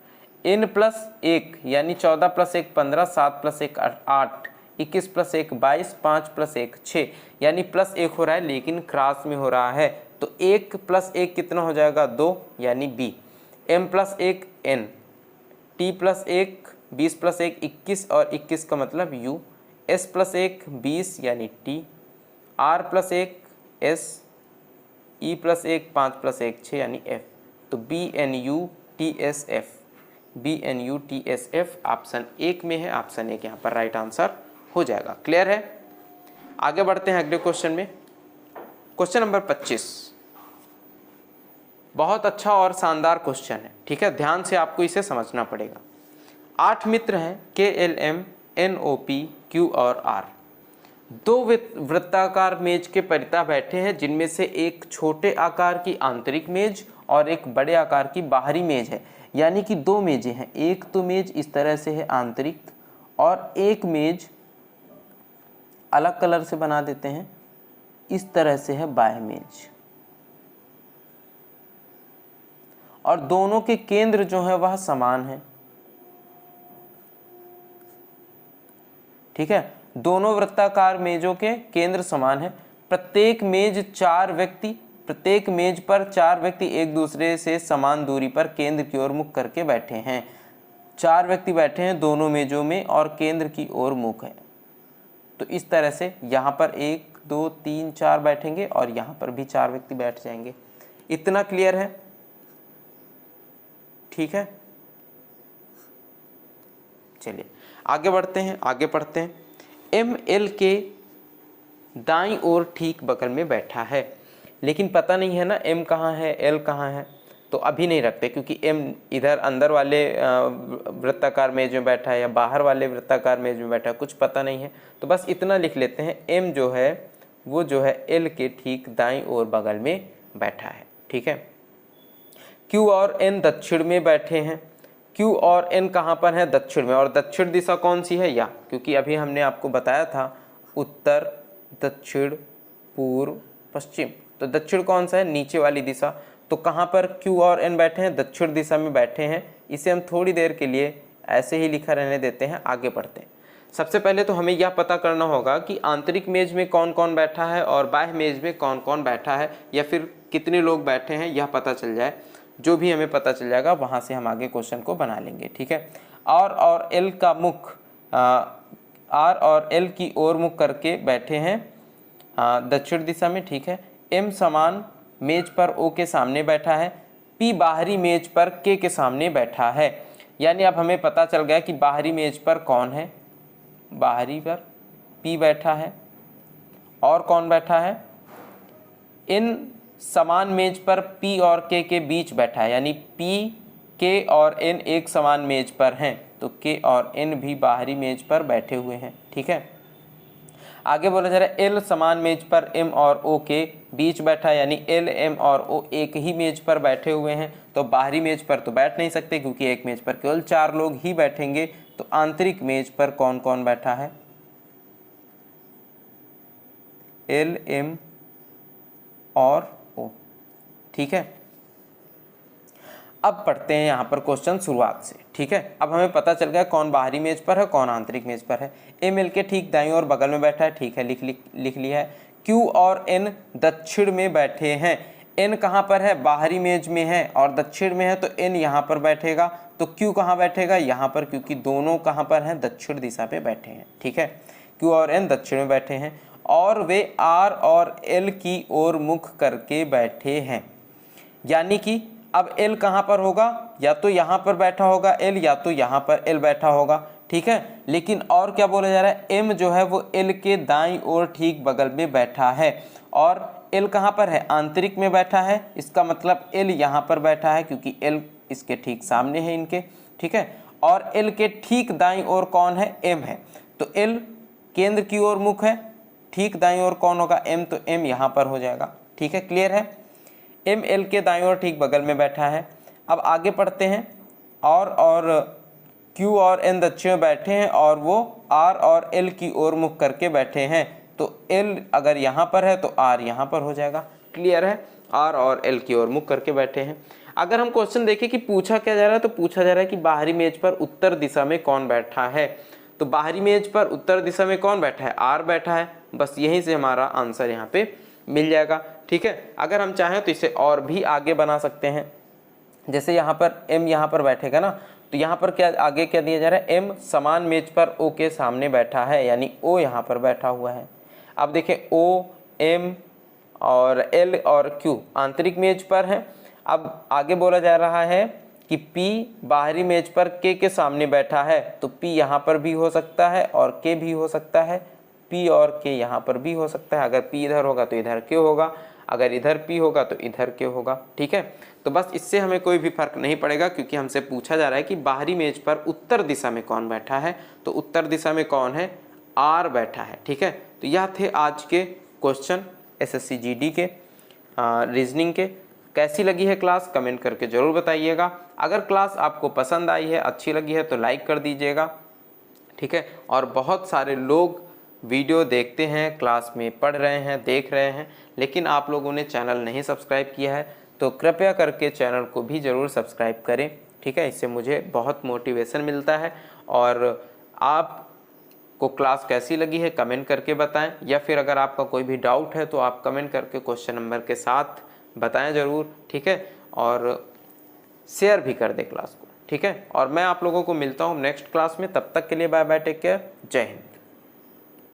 n + 1 यानी 14 + 1 15, 7 + 1 8, 21 + 1 22, 5 + 1 6 यानी +1 हो रहा है, लेकिन क्रॉस में हो रहा है। तो 1 + 1 कितना हो जाएगा? 2 यानी b। m + 1 n, t + 1 20 + 1 21 और 21 का मतलब u, s + 1 20 यानी t, r + 1 s, e + 1 5 + 1 6 यानी f। तो BNU TSF, BNU TSF option 1 में है। ऑप्शन 1 यहाँ पर राइट आंसर हो जाएगा। क्लियर है? आगे बढ़ते हैं अगले क्वेश्चन में। क्वेश्चन नंबर 25 बहुत अच्छा और शानदार क्वेश्चन है, ठीक है, ध्यान से आपको इसे समझना पड़ेगा। 8 मित्र हैं KLM, NOP, Q और R। 2 वृत्ताकार मेज के परितः बैठे हैं, जिनमें से एक छोटे आकार की आंतरिक मेज और एक बड़े आकार की बाहरी मेज है। यानी कि 2 मेजें हैं, एक तो मेज इस तरह से है आंतरिक और एक मेज अलग कलर से बना देते हैं, इस तरह से है बाह्य मेज। और दोनों के केंद्र जो है वह समान है, ठीक है। दोनों वृत्ताकार मेजों के केंद्र समान है। प्रत्येक मेज प्रत्येक मेज पर 4 व्यक्ति एक दूसरे से समान दूरी पर केंद्र की ओर मुख करके बैठे हैं। 4 व्यक्ति बैठे हैं दोनों मेजों में और केंद्र की ओर मुख है। तो इस तरह से यहाँ पर 1 2 3 4 बैठेंगे और यहाँ पर भी 4 व्यक्ति बैठ जाएंगे। इतना क्लियर है? ठीक है, चलिए आगे बढ़ते हैं, आगे पढ़ते हैं। ML के दाईं ओर ठीक बगल में बैठा है, लेकिन पता नहीं है ना M कहाँ है L कहाँ है, तो अभी नहीं रखते, क्योंकि M इधर अंदर वाले वृत्ताकार मेज में बैठा है या बाहर वाले वृत्ताकार मेज में बैठा है, कुछ पता नहीं है। तो बस इतना लिख लेते हैं, M जो है वो जो है L के ठीक दाईं ओर बगल में बैठा है, ठीक है। Q और N दक्षिण में बैठे हैं। Q और N कहाँ पर है? दक्षिण में। और दक्षिण दिशा कौन सी है? या, क्योंकि अभी हमने आपको बताया था उत्तर, दक्षिण, पूर्व, पश्चिम। तो दक्षिण कौन सा है? नीचे वाली दिशा। तो कहाँ पर Q और N बैठे हैं? दक्षिण दिशा में बैठे हैं। इसे हम थोड़ी देर के लिए ऐसे ही लिखा रहने देते हैं, आगे बढ़ते हैं। सबसे पहले तो हमें यह पता करना होगा कि आंतरिक मेज में कौन कौन बैठा है और बाह्य मेज में कौन कौन बैठा है, या फिर कितने लोग बैठे हैं, यह पता चल जाए। जो भी हमें पता चल जाएगा वहाँ से हम आगे क्वेश्चन को बना लेंगे, ठीक है। R और L का मुख R और L की ओर मुख करके बैठे हैं दक्षिण दिशा में, ठीक है। M समान मेज पर O के सामने बैठा है। P बाहरी मेज पर K के सामने बैठा है। यानी अब हमें पता चल गया कि बाहरी मेज पर कौन है, बाहरी पर P बैठा है और कौन बैठा है? N समान मेज पर P और K के बीच बैठा है, यानी P, K और N एक समान मेज पर हैं, तो K और N भी बाहरी मेज पर बैठे हुए हैं, ठीक है। आगे बोला जा रहा है L समान मेज पर M और O के बीच बैठा है, यानी L, M और O एक ही मेज पर बैठे हुए हैं। तो बाहरी मेज पर तो बैठ नहीं सकते, क्योंकि एक मेज पर केवल 4 लोग ही बैठेंगे। तो आंतरिक मेज पर कौन कौन बैठा है? L, M और O, ठीक है। अब पढ़ते हैं यहाँ पर क्वेश्चन शुरुआत से, ठीक है। अब हमें पता चल गया कौन बाहरी मेज पर है, कौन आंतरिक मेज पर है। ML के ठीक दाईं ओर बगल में बैठा है, ठीक है, लिख लिया है। Q और N दक्षिण में बैठे हैं। N कहाँ पर है? बाहरी मेज में है और दक्षिण में है, तो N यहाँ पर बैठेगा। तो Q कहाँ बैठेगा? यहाँ पर, क्योंकि दोनों कहाँ पर हैं? दक्षिण दिशा पे बैठे हैं, ठीक है। Q और N दक्षिण में बैठे हैं और वे R और L की ओर मुख करके बैठे हैं। यानी कि अब L कहाँ पर होगा? या तो यहाँ पर बैठा होगा L, या तो यहाँ पर L बैठा होगा, ठीक है। लेकिन और क्या बोला जा रहा है? M जो है वो L के दाईं ओर ठीक बगल में बैठा है। और L कहाँ पर है? आंतरिक में बैठा है। इसका मतलब L यहाँ पर बैठा है, क्योंकि L इसके ठीक सामने है इनके, ठीक है। और L के ठीक दाईं ओर कौन है? M है। तो L केंद्र की ओर मुख है, ठीक दाईं ओर कौन होगा, m, तो m यहाँ पर हो जाएगा। ठीक है, क्लियर है। m l के दाईं ओर ठीक बगल में बैठा है। अब आगे पढ़ते हैं। और q और n दक्षिण में बैठे हैं और वो r और l की ओर मुख करके बैठे हैं, तो l अगर यहाँ पर है तो r यहाँ पर हो जाएगा। क्लियर है, r और l की ओर मुख करके बैठे हैं। अगर हम क्वेश्चन देखें कि पूछा क्या जा रहा है, तो पूछा जा रहा है कि बाहरी मेज पर उत्तर दिशा में कौन बैठा है। तो बाहरी मेज पर उत्तर दिशा में कौन बैठा है, r बैठा है। बस यहीं से हमारा आंसर यहाँ पे मिल जाएगा। ठीक है, अगर हम चाहें तो इसे और भी आगे बना सकते हैं। जैसे यहाँ पर m यहाँ पर बैठेगा ना, तो यहाँ पर क्या आगे क्या दिया जा रहा है, m समान मेज पर o के सामने बैठा है, यानी o यहाँ पर बैठा हुआ है। अब देखें o, m और l और q आंतरिक मेज पर है। अब आगे बोला जा रहा है कि p बाहरी मेज पर k के सामने बैठा है, तो p यहाँ पर भी हो सकता है और k भी हो सकता है। p और k यहाँ पर भी हो सकता है। अगर p इधर होगा तो इधर k होगा, अगर इधर p होगा तो इधर k होगा। ठीक है, तो बस इससे हमें कोई भी फर्क नहीं पड़ेगा, क्योंकि हमसे पूछा जा रहा है कि बाहरी मेज पर उत्तर दिशा में कौन बैठा है, तो उत्तर दिशा में कौन है, r बैठा है। ठीक है, तो यह थे आज के क्वेश्चन SSC GD के रीजनिंग के। कैसी लगी है क्लास कमेंट करके ज़रूर बताइएगा। अगर क्लास आपको पसंद आई है, अच्छी लगी है, तो लाइक कर दीजिएगा। ठीक है, और बहुत सारे लोग वीडियो देखते हैं, क्लास में पढ़ रहे हैं, देख रहे हैं, लेकिन आप लोगों ने चैनल नहीं सब्सक्राइब किया है, तो कृपया करके चैनल को भी ज़रूर सब्सक्राइब करें। ठीक है, इससे मुझे बहुत मोटिवेशन मिलता है। और आपको क्लास कैसी लगी है कमेंट करके बताएं, या फिर अगर आपका कोई भी डाउट है तो आप कमेंट करके क्वेश्चन नंबर के साथ बताएं ज़रूर। ठीक है, और शेयर भी कर दें क्लास को। ठीक है, और मैं आप लोगों को मिलता हूँ नेक्स्ट क्लास में। तब तक के लिए बाय बाय, टेक केयर, जय हिंद।